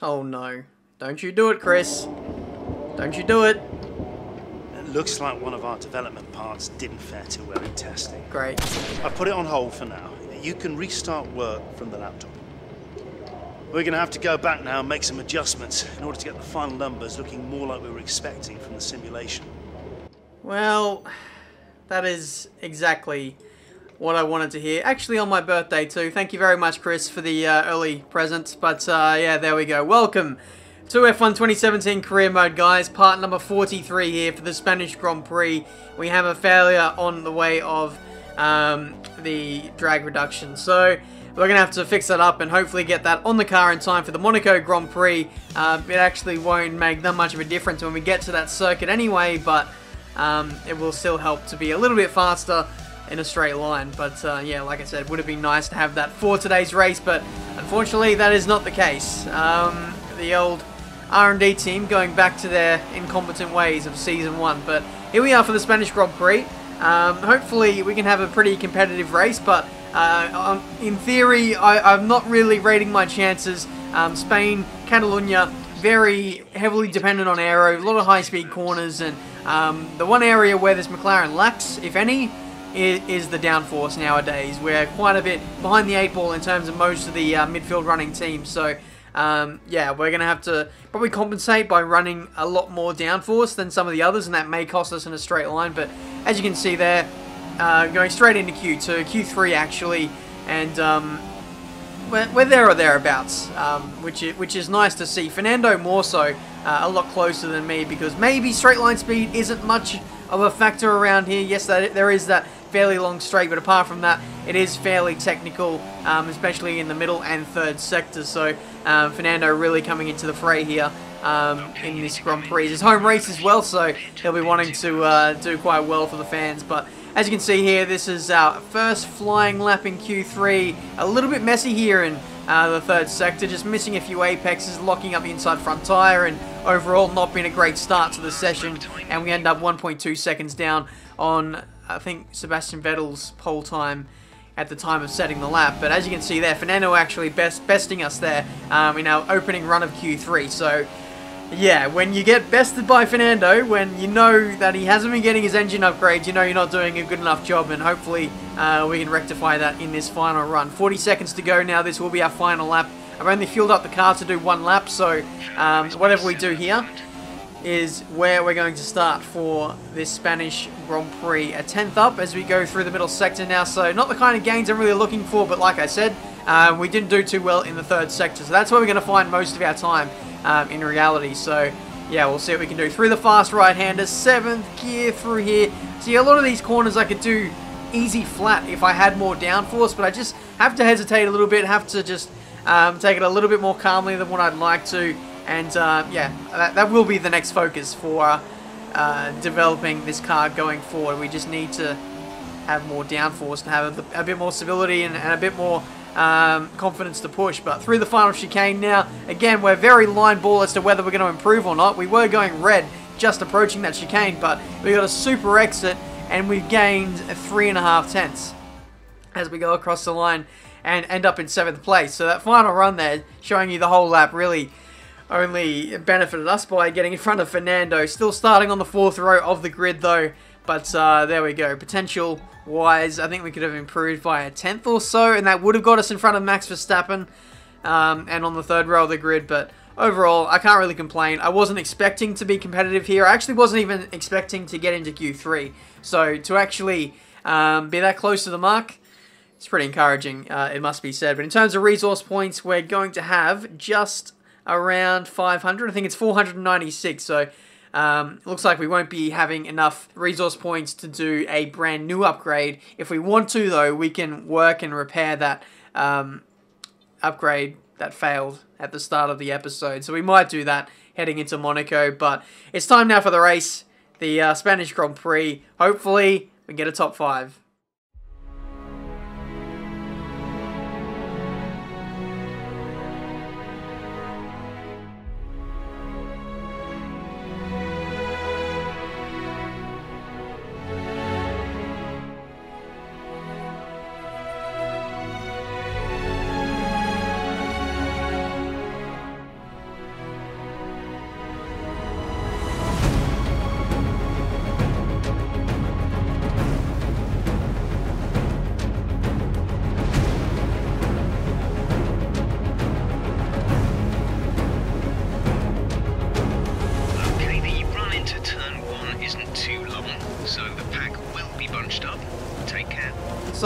Oh no. Don't you do it, Chris. Don't you do it. It looks like one of our development parts didn't fare too well in testing. Great. I've put it on hold for now. You can restart work from the laptop. We're going to have to go back now and make some adjustments in order to get the final numbers looking more like we were expecting from the simulation. Well, that is exactly what I wanted to hear. Actually, on my birthday too. Thank you very much, Chris, for the early present. But yeah, there we go. Welcome to F1 2017 Career Mode, guys. Part number 43 here for the Spanish Grand Prix. We have a failure on the way of the drag reduction. So we're going to have to fix that up and hopefully get that on the car in time for the Monaco Grand Prix. It actually won't make that much of a difference when we get to that circuit anyway, but it will still help to be a little bit faster in a straight line. But yeah, like I said, it would have been nice to have that for today's race, but unfortunately that is not the case. The old R&D team going back to their incompetent ways of Season 1. But here we are for the Spanish Grand Prix. Hopefully we can have a pretty competitive race, but in theory I'm not really rating my chances. Spain, Catalonia, very heavily dependent on aero, a lot of high-speed corners, and the one area where this McLaren lacks, if any, is the downforce nowadays. We're quite a bit behind the 8 ball in terms of most of the midfield running teams, so yeah, we're going to have to probably compensate by running a lot more downforce than some of the others, and that may cost us in a straight line. But as you can see there, going straight into Q2, Q3 actually, and we're there or thereabouts, which is nice to see. Fernando more so, a lot closer than me, because maybe straight line speed isn't much of a factor around here. Yes, there is that fairly long straight, but apart from that, it is fairly technical, especially in the middle and third sector. So Fernando really coming into the fray here in this Grand Prix. It's his home race as well, so he'll be wanting to do quite well for the fans. But as you can see here, this is our first flying lap in Q3. A little bit messy here in the third sector, just missing a few apexes, locking up the inside front tyre, and overall not been a great start to the session. And we end up 1.2 seconds down on, I think, Sebastian Vettel's pole time at the time of setting the lap. But as you can see there, Fernando actually besting us there in our opening run of Q3. So yeah, when you get bested by Fernando, when you know that he hasn't been getting his engine upgrades, you know you're not doing a good enough job, and hopefully we can rectify that in this final run. 40 seconds to go now. This will be our final lap. I've only fueled up the car to do one lap, so whatever we do here is where we're going to start for this Spanish Grand Prix. A 10th up as we go through the middle sector now, so not the kind of gains I'm really looking for, but like I said, we didn't do too well in the third sector, so that's where we're going to find most of our time in reality. So yeah, we'll see what we can do. Through the fast right-hander, 7th gear through here. See, a lot of these corners I could do easy flat if I had more downforce, but I just have to hesitate a little bit, have to just take it a little bit more calmly than what I'd like to. And yeah, that will be the next focus for developing this car going forward. We just need to have more downforce to have a bit more stability and a bit more confidence to push. But through the final chicane now, again, we're very line ball as to whether we're going to improve or not. We were going red just approaching that chicane, but we got a super exit and we've gained 3.5 tenths as we go across the line and end up in 7th place. So that final run there, showing you the whole lap, really only benefited us by getting in front of Fernando. Still starting on the 4th row of the grid though, but there we go. Potential wise, I think we could have improved by a 10th or so, and that would have got us in front of Max Verstappen and on the 3rd row of the grid. But overall, I can't really complain. I wasn't expecting to be competitive here. I actually wasn't even expecting to get into Q3. So to actually be that close to the mark, it's pretty encouraging, it must be said. But in terms of resource points, we're going to have just around 500. I think it's 496. So looks like we won't be having enough resource points to do a brand new upgrade. If we want to, though, we can work and repair that upgrade that failed at the start of the episode. So we might do that heading into Monaco. But it's time now for the race, the Spanish Grand Prix. Hopefully we get a top 5.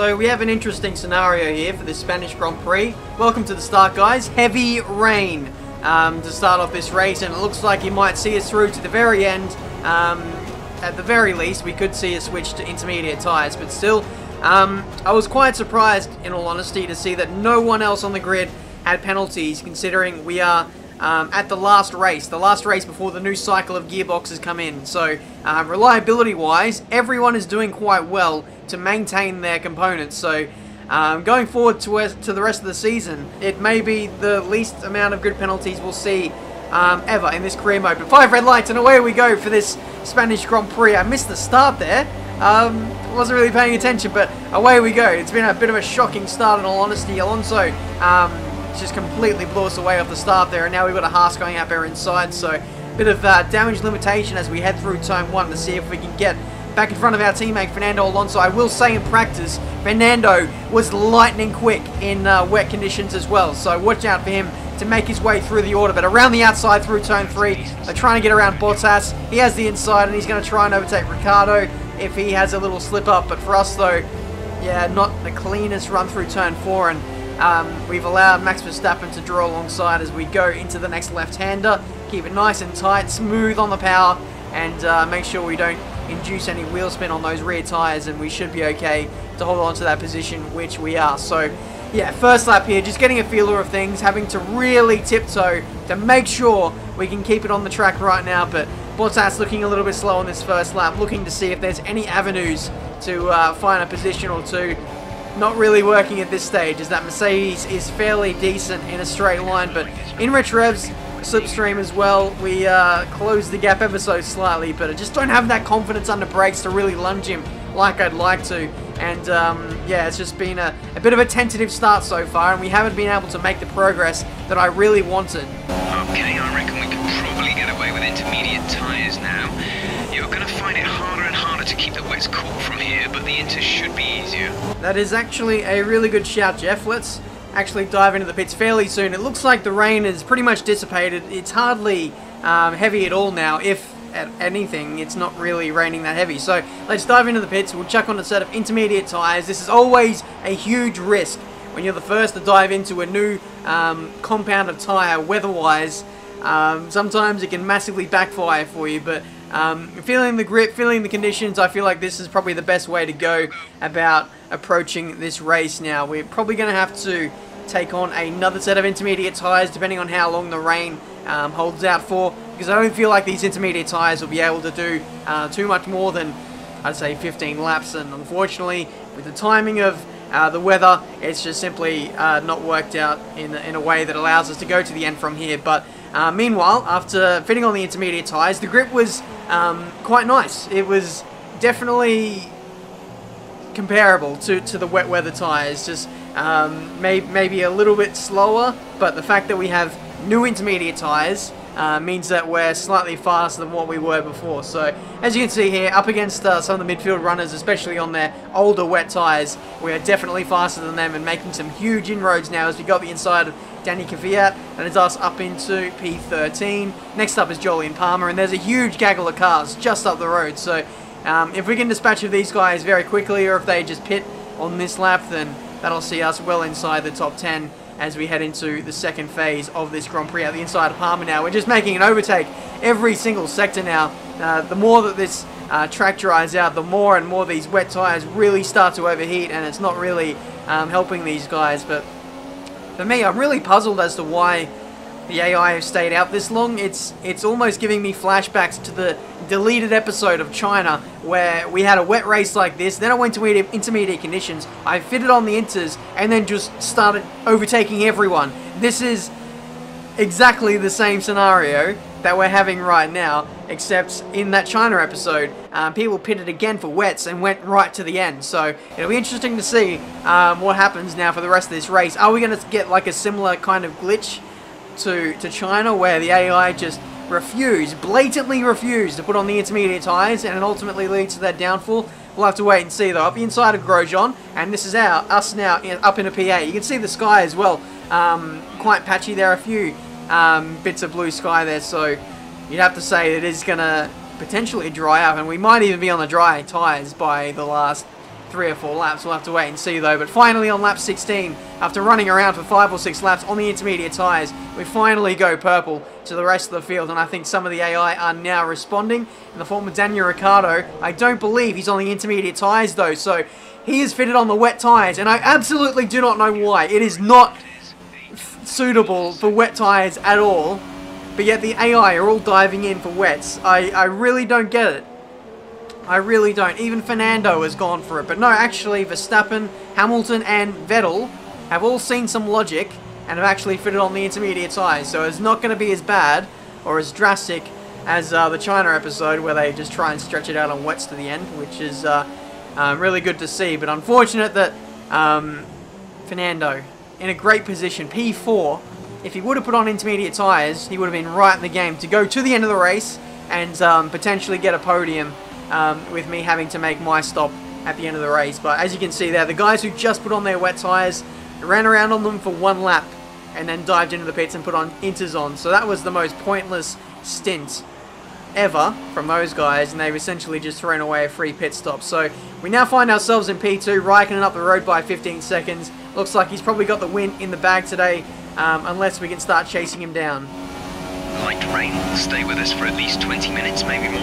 So we have an interesting scenario here for this Spanish Grand Prix. Welcome to the start, guys. Heavy rain to start off this race, and it looks like you might see us through to the very end. At the very least, we could see a switch to intermediate tyres, but still, I was quite surprised, in all honesty, to see that no one else on the grid had penalties, considering we are at the last race before the new cycle of gearboxes come in. So, reliability-wise, everyone is doing quite well to maintain their components. So, going forward to the rest of the season, it may be the least amount of grid penalties we'll see ever in this career mode. But 5 red lights, and away we go for this Spanish Grand Prix. I missed the start there. Wasn't really paying attention, but away we go. It's been a bit of a shocking start, in all honesty. Alonso just completely blew us away off the start there, and now we've got a Haas going up there inside, so a bit of damage limitation as we head through turn 1 to see if we can get back in front of our teammate Fernando Alonso. I will say in practice, Fernando was lightning quick in wet conditions as well, so watch out for him to make his way through the order. But around the outside through turn 3, they're trying to get around Bottas. He has the inside, and he's going to try and overtake Ricciardo if he has a little slip up. But for us though, yeah, not the cleanest run through turn 4, and we've allowed Max Verstappen to draw alongside as we go into the next left-hander. Keep it nice and tight, smooth on the power, and make sure we don't induce any wheel spin on those rear tyres, and we should be okay to hold on to that position, which we are. So yeah, first lap here, just getting a feeler of things, having to really tiptoe to make sure we can keep it on the track right now. But Bottas looking a little bit slow on this first lap, looking to see if there's any avenues to find a position or two. Not really working at this stage, as that Mercedes is fairly decent in a straight line, but in Rich Rev's slipstream as well, we closed the gap ever so slightly, but I just don't have that confidence under brakes to really lunge him like I'd like to. And yeah, it's just been a bit of a tentative start so far, and we haven't been able to make the progress that I really wanted. Okay, I reckon we could probably get away with intermediate tyres now. You're going to find it harder and harder to keep the wets cool from here, but the inter should be easier. That is actually a really good shout, Jeff. Let's actually dive into the pits fairly soon. It looks like the rain is pretty much dissipated. It's hardly heavy at all now, if at anything. It's not really raining that heavy. So let's dive into the pits. We'll chuck on a set of intermediate tyres. This is always a huge risk when you're the first to dive into a new compound of tyre weather-wise. Sometimes it can massively backfire for you, but feeling the grip, feeling the conditions, I feel like this is probably the best way to go about approaching this race now. We're probably going to have to take on another set of intermediate tyres depending on how long the rain holds out for, because I don't feel like these intermediate tyres will be able to do too much more than, I'd say, 15 laps, and unfortunately with the timing of the weather, it's just simply not worked out in a way that allows us to go to the end from here. But meanwhile, after fitting on the intermediate tyres, the grip was quite nice. It was definitely comparable to the wet weather tyres, just maybe a little bit slower, but the fact that we have new intermediate tyres means that we're slightly faster than what we were before. So as you can see here, up against some of the midfield runners, especially on their older wet tyres, we are definitely faster than them and making some huge inroads now as we got the inside of Danny Kvyat, and it's us up into P13. Next up is Jolyon Palmer, and there's a huge gaggle of cars just up the road. So if we can dispatch of these guys very quickly, or if they just pit on this lap, then that'll see us well inside the top 10 as we head into the second phase of this Grand Prix. Out the inside of Palmer now, we're just making an overtake every single sector now. The more that this track dries out, the more and more these wet tyres really start to overheat, and it's not really helping these guys. But for me, I'm really puzzled as to why the AI have stayed out this long. It's almost giving me flashbacks to the deleted episode of China where we had a wet race like this, then I went to intermediate conditions, I fitted on the inters, and then just started overtaking everyone. This is exactly the same scenario that we're having right now, except in that China episode, people pitted again for wets and went right to the end. So it'll be interesting to see what happens now for the rest of this race. Are we going to get like a similar kind of glitch to China, where the AI just blatantly refused to put on the intermediate tyres, and it ultimately leads to that downfall? We'll have to wait and see though. Up the inside of Grosjean, and this is us now up into P8. You can see the sky as well, quite patchy there, a few bits of blue sky there, so you'd have to say it is going to potentially dry up, and we might even be on the dry tyres by the last 3 or 4 laps. We'll have to wait and see though. But finally on lap 16, after running around for 5 or 6 laps on the intermediate tyres, we finally go purple to the rest of the field. And I think some of the AI are now responding in the form of Daniel Ricciardo. I don't believe he's on the intermediate tyres though. So he is fitted on the wet tyres. And I absolutely do not know why. It is not suitable for wet tyres at all. But yet the AI are all diving in for wets. I really don't get it. I really don't. Even Fernando has gone for it. But no, actually, Verstappen, Hamilton, and Vettel have all seen some logic and have actually fitted on the intermediate tyres. So it's not going to be as bad or as drastic as the China episode where they just try and stretch it out on wets to the end, which is really good to see. But unfortunate that Fernando, in a great position, P4, if he would have put on intermediate tyres, he would have been right in the game to go to the end of the race and potentially get a podium with me having to make my stop at the end of the race. But as you can see there, the guys who just put on their wet tyres ran around on them for 1 lap and then dived into the pits and put on inters on. So that was the most pointless stint ever from those guys, and they've essentially just thrown away a free pit stop. So we now find ourselves in P2, Raikkonen up the road by 15 seconds. Looks like he's probably got the win in the bag today, unless we can start chasing him down. Light rain will stay with us for at least 20 minutes, maybe more.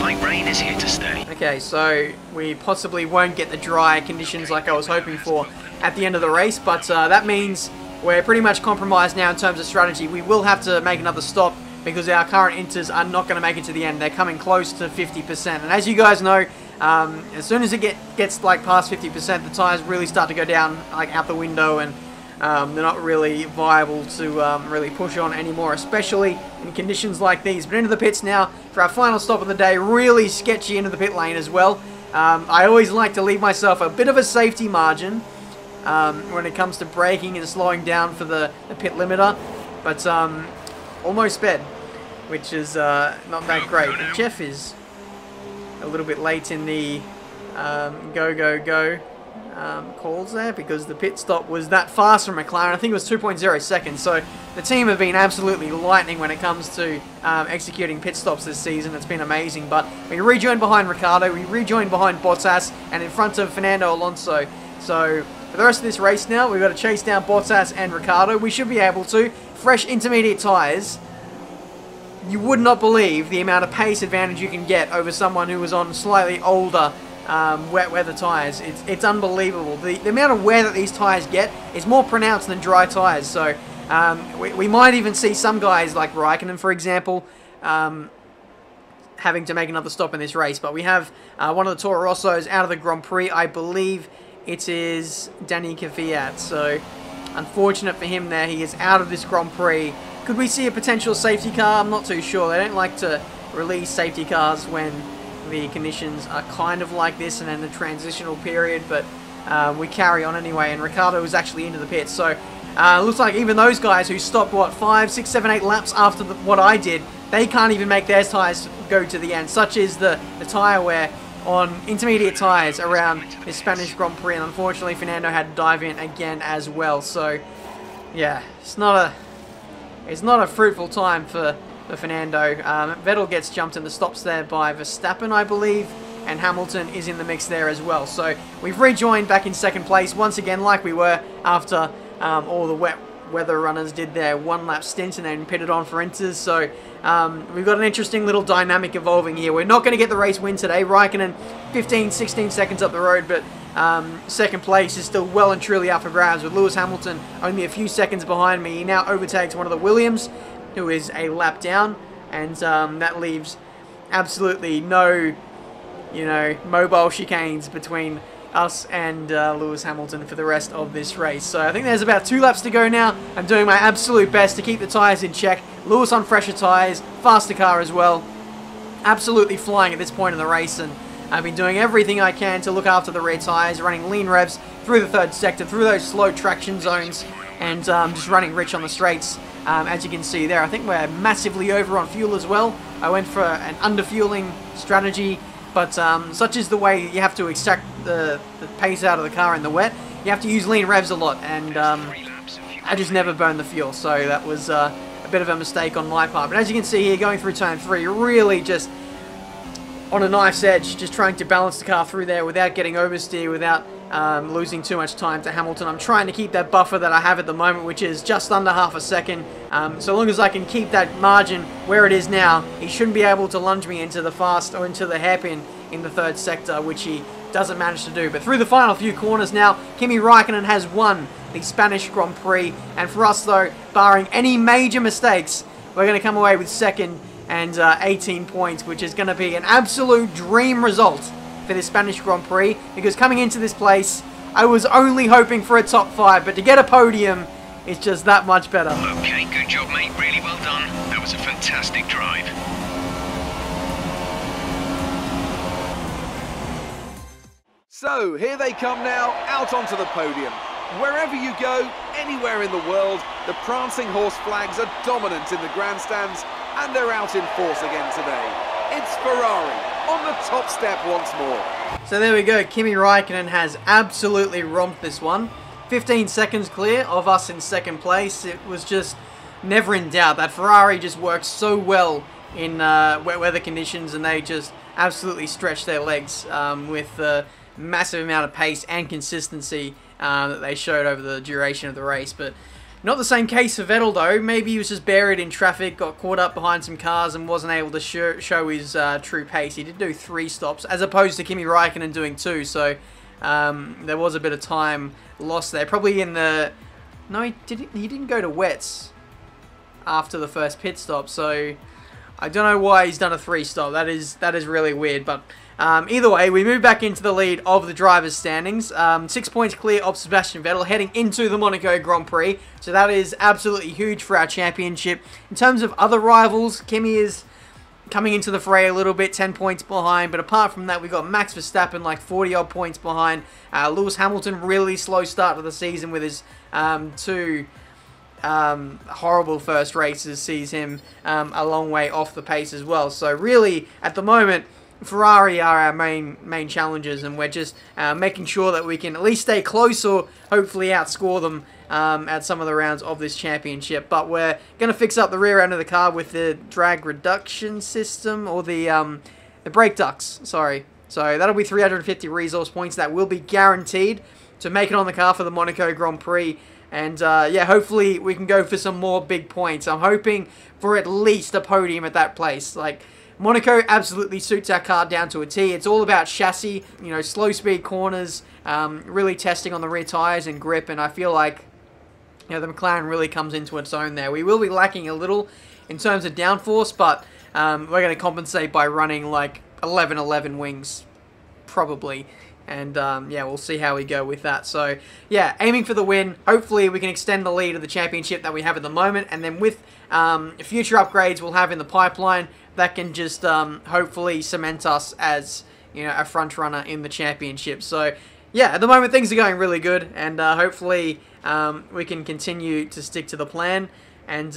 Light rain is here to stay. Okay, so we possibly won't get the dry conditions like I was hoping for at the end of the race, but that means we're pretty much compromised now in terms of strategy. We will have to make another stop because our current inters are not going to make it to the end. They're coming close to 50%. And as you guys know, as soon as it gets like past 50%, the tyres really start to go down, like out the window, and they're not really viable to really push on anymore, especially in conditions like these. But into the pits now for our final stop of the day. Really sketchy into the pit lane as well. I always like to leave myself a bit of a safety margin when it comes to braking and slowing down for the pit limiter. But almost sped, which is not that great. And Jeff is a little bit late in the go calls there because the pit stop was that fast from McLaren. I think it was 2.0 seconds. So the team have been absolutely lightning when it comes to executing pit stops this season. It's been amazing. But we rejoined behind Ricciardo, we rejoined behind Bottas, and in front of Fernando Alonso. So for the rest of this race now, we've got to chase down Bottas and Ricciardo. We should be able to. Fresh intermediate tyres. You would not believe the amount of pace advantage you can get over someone who was on slightly older wet weather tyres. It's unbelievable. The amount of wear that these tyres get is more pronounced than dry tyres. So we might even see some guys like Raikkonen, for example, having to make another stop in this race. But we have one of the Toro Rossos out of the Grand Prix. I believe it is Danny Kvyat. So unfortunate for him there. He is out of this Grand Prix. Could we see a potential safety car? I'm not too sure. They don't like to release safety cars when the conditions are kind of like this and in the transitional period, but we carry on anyway, and Ricciardo was actually into the pits. So looks like even those guys who stopped, what, 5, 6, 7, 8 laps after what I did, they can't even make their tyres go to the end. Such is the tyre wear on intermediate tyres around this Spanish Grand Prix, and unfortunately Fernando had to dive in again as well. So yeah, it's not a fruitful time for Fernando. Vettel gets jumped in the stops there by Verstappen, I believe, and Hamilton is in the mix there as well. So we've rejoined back in second place once again, like we were after all the wet weather runners did their 1 lap stint and then pitted on for inters. So we've got an interesting little dynamic evolving here. We're not going to get the race win today. Raikkonen 15, 16 seconds up the road, but second place is still well and truly up for grabs with Lewis Hamilton only a few seconds behind me. He now overtakes one of the Williams, who is a lap down, and that leaves absolutely no, mobile chicanes between us and Lewis Hamilton for the rest of this race. So I think there's about 2 laps to go now. I'm doing my absolute best to keep the tyres in check. Lewis on fresher tyres, faster car as well. Absolutely flying at this point in the race, and I've been doing everything I can to look after the rear tyres, running lean revs through the third sector, through those slow traction zones, and just running rich on the straights. As you can see there, I think we're massively over on fuel as well. I went for an under-fueling strategy, but such is the way you have to extract the pace out of the car in the wet. You have to use lean revs a lot, and I just never burned the fuel, so that was a bit of a mistake on my part. But as you can see here, going through turn 3, really just on a knife's edge, just trying to balance the car through there without getting oversteer, without losing too much time to Hamilton. I'm trying to keep that buffer that I have at the moment, which is just under half a second. So long as I can keep that margin where it is now, he shouldn't be able to lunge me into the fast or into the hairpin in the third sector, which he doesn't manage to do. But through the final few corners now, Kimi Räikkönen has won the Spanish Grand Prix. And for us though, barring any major mistakes, we're going to come away with second and 18 points, which is going to be an absolute dream result for the Spanish Grand Prix, because coming into this place, I was only hoping for a top 5, but to get a podium is just that much better. Okay, good job, mate. Really well done. That was a fantastic drive. So, here they come now, out onto the podium. Wherever you go, anywhere in the world, the prancing horse flags are dominant in the grandstands, and they're out in force again today. It's Ferrari on the top step once more. So there we go, Kimi Räikkönen has absolutely romped this one. 15 seconds clear of us in second place. It was just never in doubt. That Ferrari just works so well in wet weather conditions, and they just absolutely stretch their legs with the massive amount of pace and consistency that they showed over the duration of the race. But not the same case for Vettel though. Maybe he was just buried in traffic, got caught up behind some cars and wasn't able to show his true pace. He did do 3 stops as opposed to Kimi Räikkönen doing 2, so there was a bit of time lost there. Probably in the... No, he didn't go to wets after the first pit stop, so I don't know why he's done a 3 stop. That is really weird, but either way, we move back into the lead of the drivers' standings. 6 points clear of Sebastian Vettel, heading into the Monaco Grand Prix. So that is absolutely huge for our championship. In terms of other rivals, Kimi is coming into the fray a little bit, 10 points behind. But apart from that, we've got Max Verstappen like 40-odd points behind. Lewis Hamilton, really slow start to the season with his 2 horrible first races, sees him a long way off the pace as well. So really, at the moment, Ferrari are our main challengers, and we're just making sure that we can at least stay close or hopefully outscore them at some of the rounds of this championship. But we're going to fix up the rear end of the car with the drag reduction system, or the brake ducts, sorry. So that'll be 350 resource points that will be guaranteed to make it on the car for the Monaco Grand Prix. And yeah, hopefully we can go for some more big points. I'm hoping for at least a podium at that place. Like, Monaco absolutely suits our car down to a T. It's all about chassis, you know, slow speed corners, really testing on the rear tyres and grip, and I feel like, you know, the McLaren really comes into its own there. We will be lacking a little in terms of downforce, but we're going to compensate by running like 11-11 wings, probably. And yeah, we'll see how we go with that. So yeah, aiming for the win. Hopefully we can extend the lead of the championship that we have at the moment, and then with future upgrades we'll have in the pipeline, that can just hopefully cement us as, you know, a front runner in the championship. So yeah, at the moment things are going really good, and hopefully we can continue to stick to the plan. And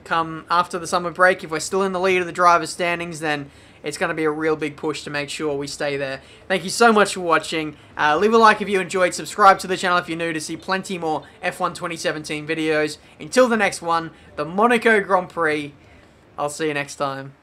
come after the summer break, if we're still in the lead of the drivers' standings, then it's going to be a real big push to make sure we stay there. Thank you so much for watching. Leave a like if you enjoyed. Subscribe to the channel if you're new to see plenty more F1 2017 videos. Until the next one, the Monaco Grand Prix. I'll see you next time.